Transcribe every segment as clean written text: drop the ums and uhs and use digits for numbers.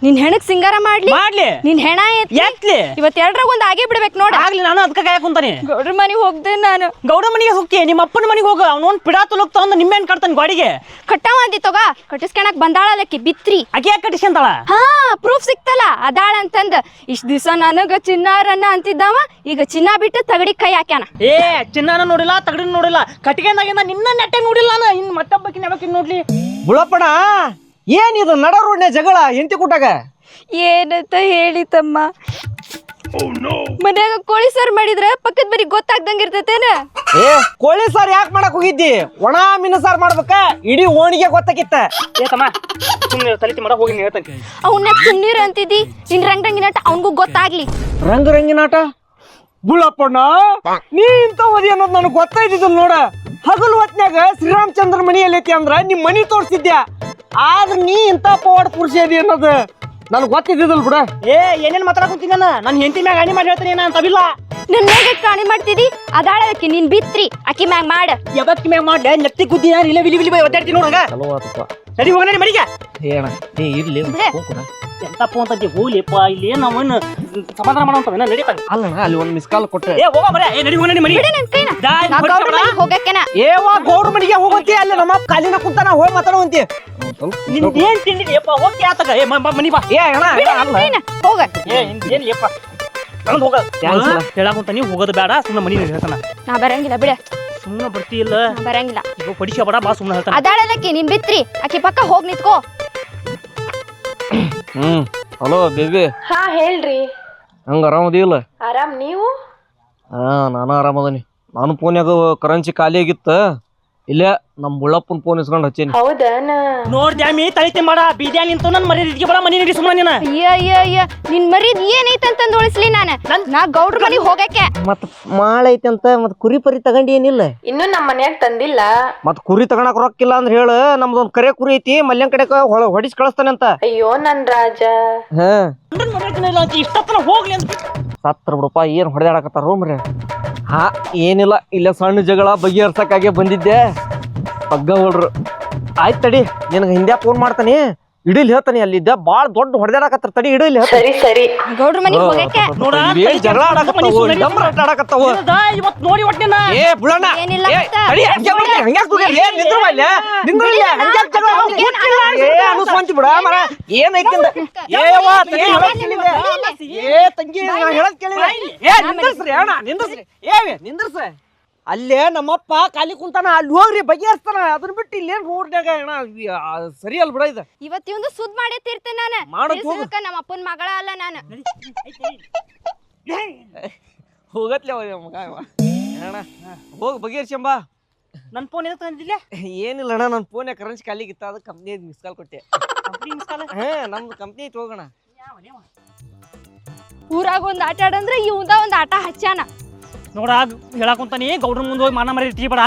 ನಿನ್ ಹೆಣಕ್ ಸಿಂಗಾರ ಮಾಡ್ಲಿ ನಿನ್ ಹೆಣ ಎತ್ಲಿ ಇವತ್ ಎರಡ್ರಾಗ ಒಂದ್ ಆಗೇ ಬಿಡ್ಬೇಕು ನೋಡ. ಆಗ್ಲಿ ನಾನು ಅದಕ್ಕೆ ಕಾಯಕ್ ಕುಂತಾನೆ. ಗೌಡ್ರ ಮನೆಗೆ ಹೋಗ್ದೆ ನಾನು. ಗೌಡ ಮನೆಗೆ ಹೋಗಿ ನಿಮ್ಮ ಅಪ್ಪನ ಮನೆಗೆ ಹೋಗ. ಅವನೊಂದ್ ಪಿಡಾ ತುಲಕ್ ತಗೊಂಡ್ ನಿಮ್ಮೇನ್ ಕಟ್ತಾನೆ ಗಾಡಿಗೆ. ಕಟ್ಟಾವ ಅಂದಿ ತಗ ಕಟ್ಟಿಸ್ಕೊಳಕ್ ಬಂದಾಳದಕ್ಕೆ ಬಿತ್ರಿ. ಆಕೆ ಯಾಕೆ ಕಟ್ಟಿಸ್ಕೊಂತಾಳ? ಹಾ ಪ್ರೂಫ್ ಸಿಕ್ತಲ್ಲ ಅದಾಳ ಅಂತಂದ. ಇಷ್ಟ ದಿವಸ ನನಗ ಚಿನ್ನಾರನ್ನ ಅಂತಿದ್ದಾವ, ಈಗ ಚಿನ್ನ ಬಿಟ್ಟು ತಗಡಿ ಕೈ ಹಾಕ್ಯಾನ. ಏ ಚಿನ್ನನ ನೋಡಿಲ್ಲ, ತಗಡಿನ ನೋಡಿಲ್ಲ, ಕಟ್ಟಿಗೆಂದಾಗಿಂದ ನಿನ್ನ ನೆಟ್ಟೆ ನೋಡಿಲ್ಲ ನಾನು. ಇನ್ ಮತ್ತೊಬ್ಬಕಿನ ಯಾವಕಿನ್ ನೋಡ್ಲಿ? ಬುಳಪ್ಪಣ ಏನಿದು ನಡ ರೋಡ್ನೆ ಜಗಳ ಹೆಂಡತಿ ಕೂಟಾಗ? ಏನಂತ ಹೇಳಿ ತಮ್ಮ, ಮನ್ಯಾಗ ಕೋಳಿ ಸಾರ್ ಮಾಡಿದ್ರ ಪಕ್ಕದ ಬರೀ ಗೊತ್ತಾಗ್ದಂಗ ಇರ್ತೈತೇನ? ಏ ಕೋಳಿ ಸಾರ್ ಯಾಕೆ ಮಾಡಕ್ ಹೋಗಿದ್ದಿ? ಒಣ ಮೀನು ಸಾರ್ ಮಾಡ್ಬೇಕ, ಇಡೀ ಓಣಿಗೆ ಗೊತ್ತಾಗಿತ್ತ. ಏ ತಮ್ಮ ಸುಮ್ಮನೆ ತಲಿತಿ ಮಾಡ ಹೋಗಿ ಹೇಳ್ತಾನೆ. ಅವನ್ನ ಸುಮ್ನೀರ್ ಅಂತಿದ್ದಿ. ನಿನ್ ರಂಗಿನಾಟ ಅವನ್ಗೂ ಗೊತ್ತಾಗ್ಲಿ. ರಂಗಿನಾಟ ಬುಳಪ್ಪಣ್ಣ ನೀ ಇಂತ ಓದಿ ಅನ್ನೋದು ನನಗೆ ಗೊತ್ತಾಯ್ತಿದ್ದಲ್ ನೋಡ. ಹಗಲು ಹೊತ್ನ್ಯಾಗ ಶ್ರೀರಾಮಚಂದ್ರ ಮನಿ ಎಲ್ಲೈತಿ ಅಂದ್ರ ನಿಮ್ ಮನಿ ತೋರ್ಸಿದ್ಯಾ, ಆದ್ರ ನೀ ಇಂತ ಪವಾಡ ಪುರುಷ ಅದಿ ಅನ್ನೋದು ನನಗೆ ಗೊತ್ತಿದ್ದಿದ್ದಲ್ ಬಿಡ. ಏ ಏನೇನ್ ಮಾತಾಡಕುಂತೀನಿ ನಾನು ಹೆಂಡತಿ ಮ್ಯಾಗ ಅಣಿ ಮಾಡಿ ಹೇಳ್ತೀನಿ ನಾನು ತಬಿಲ್ಲ. ನನ್ ಮ್ಯಾಗ ಕಾಣಿ ಮಾಡ್ತಿದಿ ಅದಾಳಕಿ ನಿನ್ ಬಿತ್ರಿ ಅಕ್ಕಿ ಮ್ಯಾಗ ಮಾಡ. ಯಾವತ್ತಿ ಮ್ಯಾಗ ಮಾಡ್ಲೆ ನೆತ್ತಿ ಗುದ್ದಿ ನಾನು ಇಲ್ಲ ವಿಲಿ ವಿಲಿ ಒದ್ದಾಡ್ತೀನಿ ನೋಡಂಗ. ಚಲೋ ಆತಪ್ಪ. ಸರಿ ಹೋಗೋಣ ನಿಮ್ಮ ಮನೆಗೆ. ಏನ ನೀ ಇರ್ಲಿ ಎಂತಪ್ಪ ಅಂತಂದಿ ಹೋಗ್ಲಿಪ್ಪ. ಇಲ್ಲಿ ನಾವೇನು ಸಮಾಧಾನ ಮಾಡೋಂತ ನಡೀತಾನೆ. ಅಲ್ಲಣ್ಣ ಅಲ್ಲಿ ಒಂದು ಮಿಸ್ ಕಾಲ್ ಕೊಟ್ಟೆ. ಏ ಹೋಗ ಮರೆ. ಏ ನಡಿ ಹೋಗೋಣ ನಿಮ್ಮ ಮನೆಗೆ. ಬಿಡ ನನ್ ಕೈನ. ನಾ ಗೌಡ್ರ ಮನೆಗೆ ಹೋಗಕ್ಕೇನ. ಏವಾ ಗೌಡ್ರ ಮನೆಗೆ ಹೋಗಂತಿ, ಅಲ್ಲಿ ನಮ್ಮ ಕಾಲಿನ ಕುಂತಾನ ಹೋಗಿ ಮಾತಾಡುವಂತಿ. ನಿಂದೇನ್ ತಿಂಡಿಯಪ್ಪ ಹೋಗಿ ಆತಗ. ಏ ಮನಿ ಬಾ. ಏ ಅಣ್ಣ ಅಲ್ಲ ಹೋಗ. ಏ ನಿಂದೇನ್ ಯಪ್ಪ ನಂದು ಹೋಗ ಹೇಳಾಕುಂತ ನೀವು ಹೋಗೋದು ಬೇಡ. ಸುಮ್ಮನೆ ಮನಿ ಹೇಳ್ತಾನ. ನಾ ಬರಂಗಿಲ್ಲ ಬಿಡ. ಸುಮ್ಮನೆ ಬರ್ತಿ ಇಲ್ಲ ಬರಂಗಿಲ್ಲ. ಈಗ ಪಡಿಸಿ ಬೇಡ ಬಾ ಸುಮ್ಮನೆ ಹೇಳ್ತಾನ. ಅದಾಳಕಿ ನಿನ್ ಬಿತ್ರಿ ಅಕ್ಕಿ ಪಕ್ಕ ಹೋಗ್ ನಿತ್ಕೋ. Hello baby. ಹಾ ಹೇಳ್ರಿ. ಹಂಗ ಆರಾಮದಿಲ್ಲ? ಆರಾಮ್ ನೀವು? ಹಾ ನಾನು ಆರಾಮದನಿ. ನಾನು ಫೋನ್ಯಾಗ ಕರೆನ್ಸಿ ಖಾಲಿ ಆಗಿತ್ತ, ಇಲ್ಲೇ ನಮ್ಮ ಬುಳ್ಳಪ್ಪನ ಫೋನ್ ಇಸ್ಕೊಂಡು ಹಚ್ಚೇನಿ. ಹೌದನ? ನೋಡ್ದ್ಯಾಮಿ ತಳಿತಿ ಮಾಡ ಬೀದ್ಯಾ ನಿಂತು ನನ್ ಮರಿ ಇದಕ್ಕೆ ಬರ ಮನಿ ನಡಿ ಸುಮ್ಮನೆ ನೀನ. ಅಯ್ಯ ನಿನ್ ಮರಿದ್ ಏನೈತಂತಂದ್ ಉಳಿಸ್ಲಿ ನಾ ಗೌಡ್ರ ಮನೆಗೆ ಹೋಗಕ್ಕೆ. ಮತ್ ಮಾಳ ಐತಂತ ಮತ್ ಕುರಿ ಪರಿ ತಗೊಂಡಿ ಏನಿಲ್ಲ? ಇನ್ನು ನಮ್ಮ ಮನ್ಯಾಗ ತಂದಿಲ್ಲ. ಮತ್ ಕುರಿ ತಗೊಳಕ್ ರೊಕ್ಕಿಲ್ಲ ಅಂದ್ರೆ ಹೇಳು, ನಮ್ದೊಂದ್ ಕರೆ ಕುರಿ ಐತಿ ಮಲ್ಯನ್ ಕಡೆ ಹೊಡಿಸ್ ಕಳಿಸ್ತಾನಂತ. ಅಯ್ಯೋ ನನ್ ರಾಜ. ಹಾ ಇಷ್ಟೊತ್ತನ ಹೋಗ್ಲಿ ಅಂತ ಸತ್ರ ಬಿಡಪ್ಪ. ಏನ್ ಹೊಡೆದಾಡಕತ್ತಾರ ರೂಮ್ರಿ? ಹಾ ಏನಿಲ್ಲ, ಇಲ್ಲ ಸಣ್ಣ ಜಗಳ ಬಗೆಹರ್ಸಕ್ಕಾಗೆ ಬಂದಿದ್ದೆ. ಪಗ್ಗ ಹೊಡ್ರು ಆಯ್ತು ತಡಿ, ನಿನಗೆ ಹಿಂದೆ ಫೋನ್ ಮಾಡ್ತಾನೆ, ಇಡಿಲ್ ಹೇಳ್ತಾನೆ. ಅಲ್ಲಿದ್ದ ಬಾಳ ದೊಡ್ಡ ಹೊಡೆದಾಡಕತ್ತಾರ, ತಡಿ ಇಡಿಲ್. ಸರಿ ಸರಿ. ಗೌಡ್ರ ಮನೆಗೆ ಹೋಗಕ್ಕೆ. ಜಗಳ ಆಡಕತ್ತಾವ. ಇವತ್ತು ನೋಡಿ ಒಟ್ಟಿನ. ಏ ಬುಳಣ್ಣ ಏನಿಲ್ಲ ಮತ್ತ. ಅನುಸ್ವಂತಿ ಬಿಡ ಮರ ಏನೈತಿ. ನಿಂದ್ರಸ ಅಲ್ಲೇ ನಮ್ಮಪ್ಪ ಖಾಲಿ ಕುಂತಾನ, ಅಲ್ಲಿ ಹೋಗ್ರಿ ಬಗೆಹರಿಸ್ತಾನ. ಅದನ್ನ ಬಿಟ್ಟು ಇಲ್ಲೇನ್ ರೋಡ್ನಾಗ ಸರಿ ಅಲ್ ಬಿಡ. ಇದು ಇವತ್ತು ಸುದ್ ಮಾಡೇ ತೀರ್ತೇನೆ ನಾನು. ನಮ್ಮ ಅಪ್ಪನ ಮಗಳ ಅಲ್ಲ ನಾನು. ಹೋಗತ್ಲೆ ಮಗ ಅಣ್ಣ, ಹೋಗಿ ಬಗೆಹರ್ಸಂಬ. ನನ್ನ ಫೋನ್ ಎದಕ್ಕೆ ತಂದಿಲ್ಲ? ಏನಿಲ್ಲ ಅಣ್ಣ, ನನ್ನ ಫೋನ್ ಕರೆನ್ಸಿ ಖಾಲಿಗಿತ್ತ, ಅದಕ್ಕೆ ಕಂಪ್ನಿ ಮಿಸ್ ಕಾಲ್ ಕೊಟ್ಟೆ. ಹಾ ನಮ್ದು ಕಂಪ್ನಿ ಐತಿ, ಹೋಗೋಣ. ಊರಾಗ ಒಂದ್ ಆಟ ಆಡಂದ್ರೆ ಇವಂದ ಒಂದ್ ಆಟ ಹಚ್ಚಾನ ನೋಡ. ಹೇಳಾಕುಂತಾನಿ ಗೌಡ್ರ ಮುಂದೆ ಹೋಗಿ ಮಾನ ಮರಿ ಇರ್ತೀವಿ ಬೇಡ.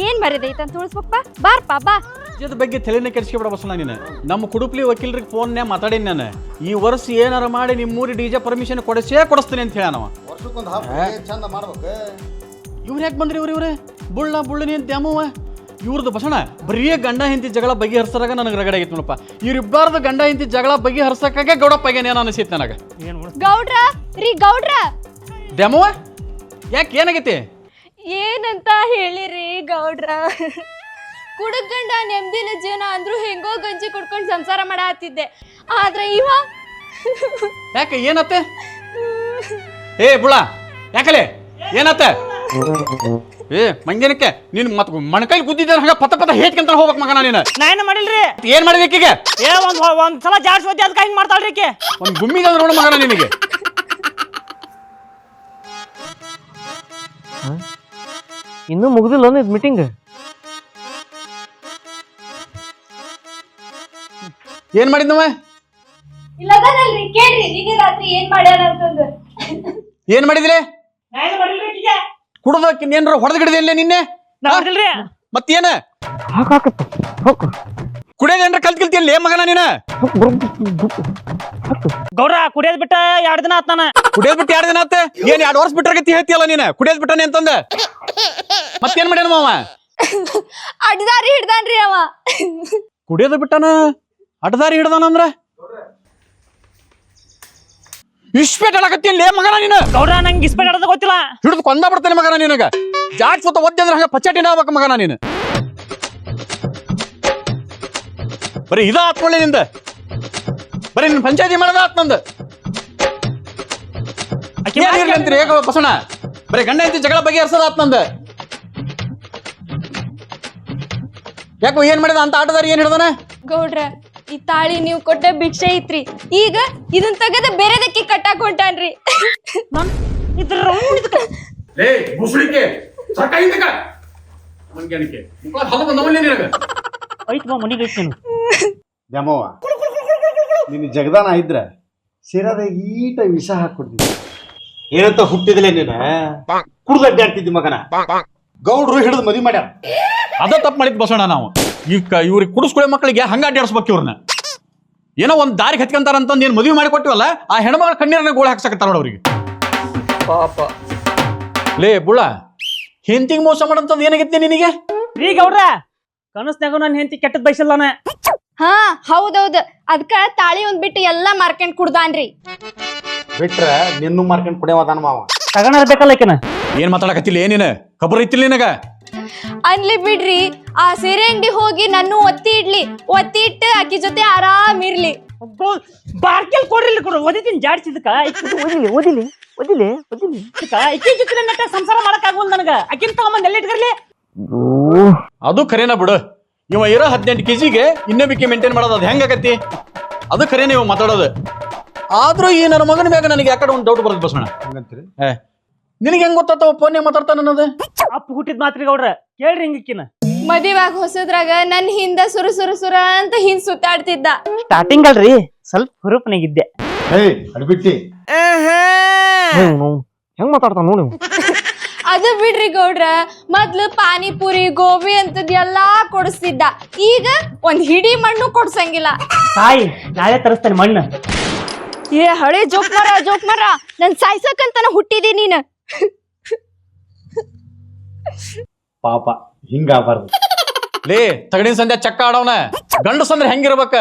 ಏನ್ ಮರಿದೈತ ಅಂತ ಉಳಿಸ್ಬೇಕಪ್ಪ. ಬಾರ್ಪ ಬಾ. ಇದ್ರ ಬಗ್ಗೆ ತಲೆನೇ ಕೆಡಿಸ್ಕೊಬೇಡ ಬಸಣ್ಣ ನೀನು. ನಮ್ಮ ಕುಡುಪ್ಲಿ ವಕೀಲರಿಗೆ ಫೋನ್ನೇ ಮಾತಾಡೀನಿ ನಾನು. ಈ ವರ್ಷ ಏನಾರ ಮಾಡಿ ನಿಮ್ಮೂರಿ ಡಿಜೆ ಪರ್ಮಿಷನ್ ಕೊಡಿಸ್ತೀನಿ ಅಂತ ಹೇಳ ನಾವು. ಇವ್ರು ಯಾಕೆ ಬಂದ್ರಿ? ಇವ್ರೆ ಬುಳ್ಳನಿ ಅಂತ ದ್ಯಾಮವ್ವ ಇವ್ರದ್ದು ಬಸಣ್ಣ. ಬರೀ ಗಂಡ ಹೆಂಡತಿ ಜಗಳ ಬಗೆಹರಿಸಿದಾಗ ನನಗೆ ರಗಡ ಆಗೈತಿ ನೋಡಪ್ಪ. ಇವ್ರಿಬ್ಬಾರ್ದು ಗಂಡ ಹೆಂಡತಿ ಜಗಳ ಬಗೆಹರಿಸಕ್ಕಾಗೆ ಗೌಡಪ್ಪ ಏನೇನು ಅನಿಸೈತಿ ನನಗೆ. ಗೌಡ್ರ ರೀ ಗೌಡ್ರ. ದ್ಯಾಮವ್ವ ಯಾಕೆ ಏನಾಗೈತಿ? ಏನಂತ ಹೇಳಿರಿ ಗೌಡ್ರ. ಕುಡುಗಂಡ ನೆಮ್ಮದಿನ ಜೀವನ ಅಂದ್ರು ಹೆಂಗೋ ಗಂಜಿ ಕುಡ್ಕೊಂಡು ಸಂಸಾರ ಮಾಡತ್ತಿದ್ದೆ. ಆದ್ರೆ ಇವ ಯಾಕೆ ಏನತ್ತೆ? ಏ ಬುಳ ಯಾಕಲೆ ಏನತ್ತ? ಏ ಮಂಜನಕ್ಕೆ ನೀನು ಮತ್ ಮಣಕೈಲಿ ಗುದ್ದಿದ್ದ ಹಂಗ ಪತ ಹೇಟ್ಕಂತ ಹೋಗ್ಬೇಕು ಮಗನ ನೀನು. ನಾ ಏನು ಮಾಡಿಲ್ರಿ. ಏನ್ ಮಾಡಿದಕ್ಕೆ ಈಗ? ಏ ಒಂದ್ ಸಲ ಜಾಡ್ಸೋತಿ ಅದಕ್ಕೆ ಹಿಂಗ್ ಮಾಡ್ತಾಳ್ರಿ ಈಕೆ. ಒಂದ್ ಗುಮ್ಮಿಗೆ ನೋಡ ಮಗನ ನಿನಗೆ. ಇನ್ನೂ ಮುಗ್ದಿಲ್ಲ ಇದು ಮೀಟಿಂಗ್. ಏನ್ ಮಾಡಿದ್ನವ? ಕೇಳ್ರಿ ನಿನ್ನೆ ರಾತ್ರಿ ಏನ್ ಮಾಡ್ಯಾರ ಅಂತಂದು. ಏನ್ ಮಾಡಿದ್ರಿ? ಕುಡ್ದಕ್ಕೆ ಏನಾರ ಹೊಡೆದ್ಗಿಡಿದೆ ಇಲ್ಲ ನಿನ್ನೆ? ನೋಡಿಲ್ರಿ. ಮತ್ತೇನ ಕುಡಿಯೋದೇನ್ರ ಕಲ್ತಿಲ್ಲ ಮಗನ ನೀನ? ಗೌಡ್ರ ಕುಡಿಯೋದ್ ಬಿಟ್ಟ 2 ದಿನ ಆತಾನ. ಕುಡಿಯೋದ್ ಬಿಟ್ಟು 2 ದಿನ ಆತ? ಏನ್ 2 ವರ್ಷ ಬಿಟ್ಟಾಗತಿ ಹೇಳ್ತಿಯಲ್ಲ ನೀನ? ಕುಡಿಯೋದ್ ಬಿಟ್ಟಾನೆ ಅಂತಂದ ಮತ್ತೇನ್ ಮಾಡ್ಯಾನ ಮಾವ? ಅಡ್ದಾರಿ ಹಿಡ್ದಾನ್ರಿ ಅವ. ಕುಡಿಯೋದ್ ಬಿಟ್ಟಾನ ಅಡ್ದಾರಿ ಹಿಡ್ದಾನ ಅಂದ್ರ ಇಸ್ಪೇಟ್ ಹೇಳಕತ್ತಿಲ್ಲ ಮಗನ ನೀನು ಗೌಡ್ರ ನಂಗೆ ಇಸ್ಪೇಟ್ ಆಡೋದು ಗೊತ್ತಿಲ್ಲ. ಹಿಡಿದು ಕೊಂದ ಬಿಡ್ತೇನೆ ಮಗನ ನಿನಗ. ಜಾಟ್ ಸುತ್ತ ಒದ್ದೆ ಅಂದ್ರೆ ಹಂಗ ಪಚ್ಚಾಟಿನ ಆಗ್ಬೇಕು ಮಗನ ನೀನು. ಬರೀ ಇದ ಆತ್ಕೊಳ್ಳಿ ನಿಂದ. ಬರೀ ನಿನ್ ಪಂಚಾಯತಿ ಮಾಡೋದ ಆತ್ ನಂದು. ಅಂತೀರಿ ಹೇಗ ಬಸಣ್ಣ? ಬರೀ ಗಂಡ ಐತಿ ಜಗಳ ಬಗೆಹರಿಸೋದ ಆತ್ ನಂದ. ಯಾಕೋ ಏನ್ ಮಾಡಿದ ಅಂತ ಆಟದಾರಿ ಏನ್ ಹಿಡ್ದಾನ? ಗೌಡ್ರ ಈ ತಾಳಿ ನೀವು ಕೊಟ್ಟ ಭಿಕ್ಷೆ ಐತ್ರಿ, ಈಗ ಇದನ್ ತೆಗೆದ ಬೇರೆದಕ್ಕೆ ಕಟ್ಟಾಕ್ ಹೊಂಟಾನ್ರಿ. ಲೇ ಮುಸುಳಿಕೆ ಸರ್ಕಾರಿಂದಕ ಮಂಗ್ಯಾನಿಕೆ ಮುಖ ಹಲವು ನಮ್ಮಲ್ಲಿ ನಿನಗ ಐತ್ ಬಾ ಮನಿಗೆ ಐತಿ ನೀನು. ದ್ಯಾಮವ್ವ ನಿನ್ನ ಜಗದಾನ ಇದ್ರ ಸಿರಾದ ಈಟ ವಿಷ ಹಾಕೊಡ್ತಿದ್ದಿ. ಏನಂತ ಹುಟ್ಟಿದಿಲ್ಲ ನೀನು ಕುಡ್ದು ಅಡ್ಡಾಡ್ತಿದ್ದಿ ಮಗನ. ಗೌಡ್ರು ಹಿಡಿದು ಮದುವೆ ಮಾಡ್ಯಾರ. ಅದ ತಪ್ಪು ಮಾಡಿದ್ ಬಸಣ್ಣ ನಾವು. ಈಗ ಇವ್ರಿಗೆ ಕುಡಿಸ್ಕೊಳ್ಳೋ ಮಕ್ಕಳಿಗೆ ಹಂಗ ಅಡ್ಡಾಡ್ಸ್ಬೇಕು ಇವ್ರನ್ನ. ಏನೋ ಒಂದ್ ದಾರಿಗೆ ಹತ್ಕೊಂತಾರಂತ ಏನ್ ಮದುವೆ ಮಾಡಿ ಕೊಟ್ಟಿವಲ್ಲ, ಆ ಹೆಣ್ಮಗಳ ಕಣ್ಣೀರನ್ನ ಗೋಳೆ ಹಾಕ್ಸಕತ್ತಾರ ನೋಡ ಅವ್ರಿಗೆ. ಪಾಪ ಲೇ ಬುಳ್ಳ, ಹೆಂತಿಗೆ ಮೋಸ ಮಾಡಂತಂದ್ ಏನಾಗೈತಿ ನಿನಗೆ? ರೀ ಗೌಡ್ರ ಕನಸ್ನಾಗ ನನ್ನ ಹೆಂಡತಿ ಕೆಟ್ಟದ್ ಬಯಸಲ್ಲ. ಹಾ ಹೌದೌದ್, ಅದ್ಕ ತಾಳಿ ಒಂದ್ ಬಿಟ್ಟು ಎಲ್ಲಾ ಮಾರ್ಕೆಂಡ್ ಕುಡ್ದಾನ್ರಿ. ಬಿಟ್ರ ನಿನ್ನೂ ಮಾರ್ಕೊಂಡ್ ಕುಡಿಯವದಾನ ಮಾವ. ತಗೊಂಡ್ ಬೇಕಲ್ಲ ಈಕನ. ಏನ್ ಮಾತಾಡಕತ್ತಿಲ್ಲ ಏನಿನ ಖಬರ್ ಐತಿಲ್ಲ ನಿನಗ? ಅನ್ಲಿ ಬಿಡ್ರಿ, ಆ ಸೀರೆ ಅಂಗಡಿ ಹೋಗಿ ನಾನು ಒತ್ತಿ ಇಡ್ಲಿ, ಒತ್ತಿ ಇಟ್ಟು ಆಕಿ ಜೊತೆ ಆರಾಮ್ ಇರ್ಲಿ. ಬಾರ್ಕೆಲ್ ಕೊಡ್ರಿ ಕೊಡು, ಓದಿತೀನಿ ಜಾಡ್ಸಿದಕ್ಕ. ಓದಿಲಿ ಓದಿಲಿ ಓದಿಲಿ ಓದಿಲಿ ಇಕ್ಕಿ ಜೊತೆ ನಟ ಸಂಸಾರ ಮಾಡಕ್ ಆಗವಲ್ ನನಗ. ಅಕ್ಕಿನ ತಗೊಂಬಂದ್ ಎಲ್ಲಿ ಇಟ್ಕರ್ಲಿ? ಅದು ಖರೇನ ಬಿಡು. ಇವ ಇರೋ 18 kg ಇನ್ನೊಬ್ಬಿಕ್ಕೆ ಮೇಂಟೈನ್ ಮಾಡೋದು ಅದು ಹೆಂಗಾಗತ್ತಿ? ಅದು ಖರೇನ ಇವ ಮಾತಾಡೋದು. ಆದ್ರೂ ಈ ನನ್ನ ಮಗನ ಮ್ಯಾಗ ನನಗೆ ಯಾಕಡೆ ಒಂದು ಡೌಟ್ ಬರೋದು ಬಸಣ್ಣ. ನಿನಗೆ ಹೆಂಗ್ ಗೊತ್ತಾವ ಫೋನ್ ಮಾತಾಡ್ತಾನ ಅನ್ನೋದು? ಅಪ್ಪ ಹುಟ್ಟಿದ್ ಮಾತ್ರಿ ಗೌಡ್ರ ಕೇಳ್ರಿ ಹಿಂಗಿಕ್ಕಿನ. ಮದಿವಾಗ ಹೊಸದ್ರಾಗ ನನ್ ಹಿಂದ ಸುರು ಸುರು ಸುರ ಅಂತ ಹಿಂದ್ ಸುತ್ತಾಡ್ತಿದ್ದ. ಸ್ಟಾರ್ಟಿಂಗ್ ಅಲ್ರಿ ಸ್ವಲ್ಪ ಹುರುಪ್ನಾಗಿದ್ದೆ. ಅಡ್ಬಿಟ್ಟಿ ಹೆಂಗ್ ಮಾತಾಡ್ತಾನ ನೋಡಿ. ಅದು ಬಿಡ್ರಿ ಗೌಡ್ರ, ಮೊದ್ಲು ಪಾನಿಪುರಿ ಗೋಬಿ ಅಂತದ್ ಎಲ್ಲಾ ಕೊಡಿಸ್ತಿದ್ದ. ಈಗ ಒಂದ್ ಹಿಡಿ ಮಣ್ಣು ಕೊಡ್ಸಂಗಿಲ್ಲ. ತಾಯಿ ನಾಳೆ ತರಿಸ್ತಾನೆ ಮಣ್ಣು. ಏ ಹಳೆ ಜೋಕ್ ಮರ ನನ್ ಸಾಯ್ಸಕಂತನ ಹುಟ್ಟಿದಿ ನೀನ್. ಪಾಪ ಹಿಂಗಾಗಬಾರ್ದು. ಲೇ ತಗಡಿನ ಸಂಧ್ಯಾ ಚಕ್ಕ ಆಡವನ ಗಂಡಸ ಅಂದ್ರೆ ಹೆಂಗಿರ್ಬೇಕ?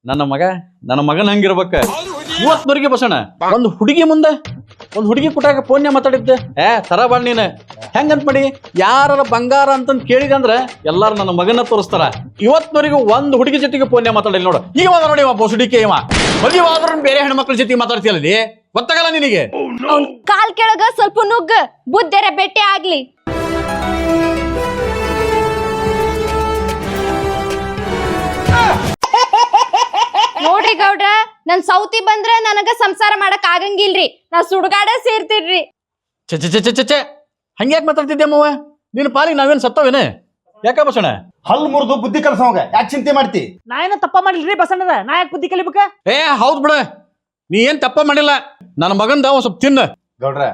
ನನ್ನ ಮಗನ ಹಂಗಿರ್ಬೇಕ. 30 ಬಸಣ್ಣ ಒಂದ್ ಹುಡುಗಿ ಮುಂದೆ ಒಂದ್ ಹುಡುಗಿ ಕುಟಾಗ ಫೋನ್ಯ ಮಾತಾಡಿದ್ದೆ. ತರ ಬಾಳ್ ನೀನ್ ಹೆಂಗಂತ ಮಾಡಿ ಯಾರ ಬಂಗಾರ ಅಂತಂದ್ ಕೇಳಿದಂದ್ರ ಎಲ್ಲಾರು ನನ್ನ ಮಗನ ತೋರಿಸ್ತಾರ. ಇವತ್ನವರೆಗೂ ಒಂದ್ ಹುಡುಗಿ ಜೊತೆಗೆ ಫೋನ್ಯ ಮಾತಾಡಿಲ್ಲ ನೋಡು. ಈಗ ನೋಡಿ ಇವ ಬೋಸುಡಿಕೆ ಇವ ಮದುವೆ ಆದ್ರೂ ಬೇರೆ ಹೆಣ್ಮಕ್ಳ ಜೊತೆಗೆ ಮಾತಾಡ್ತಿಯಲ್ಲ, ಗೊತ್ತಾಗಲ್ಲ ನಿನಗೆ? ಅವ್ನ್ ಕಾಲ್ ಕೆಳಗ ಸ್ವಲ್ಪ ನುಗ್ಗ, ಬುದ್ಧೆರ ಬೆಟ್ಟೆ ಆಗ್ಲಿ. ನೋಡ್ರಿ ಗೌಡ್ರ, ನನ್ ಸೌತಿ ಬಂದ್ರ ನನಗ ಸಂಸಾರ ಮಾಡಕ್ ಆಗಂಗಿಲ್ರಿ. ನಾ ಸುಡುಗಾಡ ಸೇರ್ತೀನ್ರಿ. ಚೆ ಹಂಗ್ಯಾಕ್ ಮಾತಾಡ್ತಿದ್ದೆ ಅಮ್ಮವ? ನಿನ್ನ ಪಾಲಿಗೆ ನಾವೇನ್ ಸತ್ತವೇನ? ಯಾಕ ಬಸಣ್ಣ? ಹಲ್ಲು ಮುರಿದು ಬುದ್ಧಿ ಕಲ್ಸವಂಗ ಯಾಕೆ ಚಿಂತೆ ಮಾಡ್ತಿ? ನಾ ಏನೋ ತಪ್ಪ ಮಾಡಿಲ್ರಿ ಬಸಣ್ಣದ, ನಾ ಯಾಕೆ ಬುದ್ಧಿ ಕಲಿಬೇಕ? ಹೌದ್ ಬಿಡ, ನೀ ಏನ್ ತಪ್ಪ ಮಾಡಿಲ್ಲ. ನನ್ನ ಮಗಂದ ಒಂದ್ ಸ್ವಲ್ಪ ತಿನ್ನ. ಗೌಡ್ರ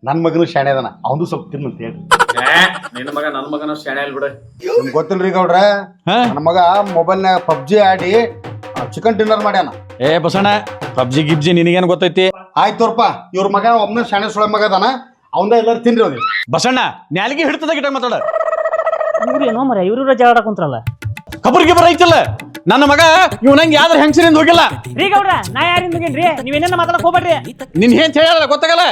ನನ್ ಮಗನು ಶಾಣೆ ಅದನ, ಅವನು ಸ್ವಲ್ಪ ತಿನ್ನಂತ ಹೇಳ್ರಿ. ನನ್ನ ಮಗನ ಶಾಣೆ ಅಲ್ ಬಿಡ. ನಿಮ್ಗೆ ಗೊತ್ತಿಲ್ರಿ ಗೌಡ್ರ, ನನ್ನ ಮಗ ಮೊಬೈಲ್ನಾಗ ಪಬ್ಜಿ ಆಡಿ ಚಿಕನ್ ಡಿನ್ನರ್ ಮಾಡ್ಯಾನ. ಬಸಣ್ಣ ಪಬ್ಜಿ ಗಿಬ್ಜಿ ನಿನಗೇನ್ ಗೊತ್ತೈತಿ? ಆಯ್ತೋರ್ಪ, ಇವ್ರ ಮಗ ಒಬ್ನ ಶಾಣೆ ಸುಳ ಮಗ ಅದಾನ, ಅವಂದ ಎಲ್ಲಾರು ತಿನ್ರಿ ಅವ್ನಿ. ಬಸಣ್ಣ ನ್ಯಾಲಿಗೆ ಹಿಡ್ತದ ಗಿಟ್ಟ ಮಾತಾಡ. ಇವ್ರು ಏನೋ ಮರ ಇವ್ರ ಜಗಳ ಕುಂತ್ರಲ್ಲ. ಕಬರ್ಗೆ ಬರೈತಿಲ್ಲ ನನ್ನ ಮಗ ಇವ್ ನಂಗೆ ಯಾವ್ದ್ರ ಹೆಂಗಸರಿಂದ ಹೋಗಿಲ್ಲ. ರೀ ಗೌಡ್ರ ನಾ ಯಾರಿಂದ ಹೋಗೇನ್ರಿ? ನೀವೇನೇನ ಮಾತಾಡಕ್ ಹೋಗ್ಬೇಡ್ರಿ. ನಿನ್ ಏನ್ ಹೇಳಲ್ಲ ಗೊತ್ತಾಗಲ್ಲ.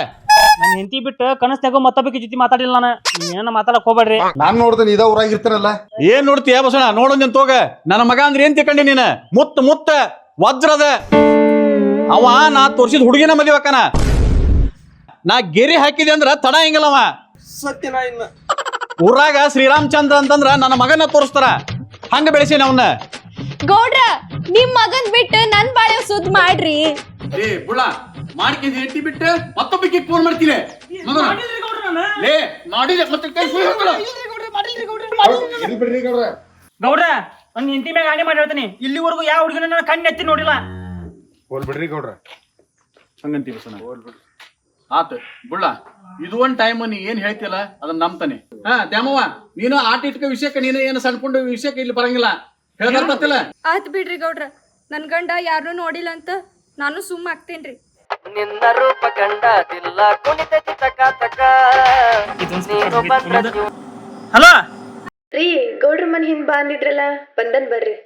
ನನ್ ಹೆಂಡತಿ ಬಿಟ್ಟು ಕನಸ್ನಾಗೋ ಮತ್ತೊಬ್ಬಕಿ ಜೊತೆ ಮಾತಾಡಿಲ್ಲ ನಾನು. ನೀವೇನ ಮಾತಾಡಕ್ ಹೋಗ್ಬೇಡ್ರಿ. ನಾನ್ ನೋಡ್ದೆ ಇದ ಊರಾಗಿರ್ತಾರಲ್ಲ. ಏನ್ ನೋಡ್ತೀಯ ಬಸಣ್ಣ? ನೋಡೋದ್ ತೋಗ. ನನ್ನ ಮಗ ಅಂದ್ರೆ ಏನ್ ತಿಳ್ಕೊಂಡಿ ನೀನ? ಮುತ್ತ ವಜ್ರದ ಅವ. ನಾ ತೋರ್ಸಿದ ಹುಡುಗಿನ ಮದಿವಕ್ಕನ. ನಾ ಗೆರಿ ಹಾಕಿದೆ ಅಂದ್ರ ತಡ ಹಿಂಗಲ್ಲವ. ಸತ್ಯನ ಇನ್ನ ಊರಾಗ ಶ್ರೀರಾಮಚಂದ್ರ ಅಂತಂದ್ರ ನನ್ನ ಮಗನ ತೋರಿಸ್ತಾರ. ಹಂಗ ಬೆಳೆಸೀನಿ ಅವನ್ನ. ಗೌಡ್ರ ನಿಮ್ ಮಗನ್ ಬಿಟ್ಟು ನನ್ ಬಾಳೆ ಸುದ್ ಮಾಡ್ರಿ. ಮಾಡ್ಕಿದ್ ಹೆಂಡತಿ ಬಿಟ್ಟು ಮತ್ತೊಬ್ಬಕ್ಕೆ ಫೋನ್ ಮಾಡ್ತೀನಿ. ಗೌಡ್ರ ನನ್ ಹೆಂಡತಿ ಮ್ಯಾಗ ಆಣಿ ಮಾಡಿ ಹೇಳ್ತೀನಿ, ಇಲ್ಲಿವರೆಗೂ ಯಾವ ಹುಡುಗಿನ ನನ್ನ ಕಣ್ಣು ಎತ್ತಿ ನೋಡಿಲ್ಲ. ಹೋಲ್ ಬಿಡ್ರಿ ಗೌಡ್ರ. ಹಂಗಂತೀವಿ ಆತ ಬುಳ್ಳ. ಇದು ಒಂದ್ ಟೈಮ್ ನೀ ಏನ್ ಹೇಳ್ತಿಲ್ಲ ಅದನ್ನ ನಂಬ್ತಾನೆ. ದ್ಯಾಮವ್ವ, ನೀನು ಆಟ ಇಟ್ಕ ವಿಷಯಕ್ಕೆ ನೀನು ಏನು ಸಣ್ಣ ವಿಷಯಕ್ಕೆ ಇಲ್ಲಿ ಬರಂಗಿಲ್ಲ. ಹೇಳ್ತಿಲ್ಲ. ಆತ್ ಬಿಡ್ರಿ ಗೌಡ್ರ, ನನ್ ಗಂಡ ಯಾರನ್ನೂ ನೋಡಿಲ್ಲ ಅಂತ ನಾನು ಸುಮ್ಮ ಆಗ್ತೇನ್ರಿ. ನಿನ್ನ ರೂಪ ಕಂಡದಿಲ್ಲ ಕುಣಿತೈತಿ ತಕ ತಕ ನೀನು ಬಂದ್ರ ಹಲೋ ರೀ ಗೌಡ್ರ ಮನೆ ಹಿಂದ್ ಬಾ ಅಂದಿದ್ರಲ್ಲ, ಬಂದನ್ ಬರ್ರಿ.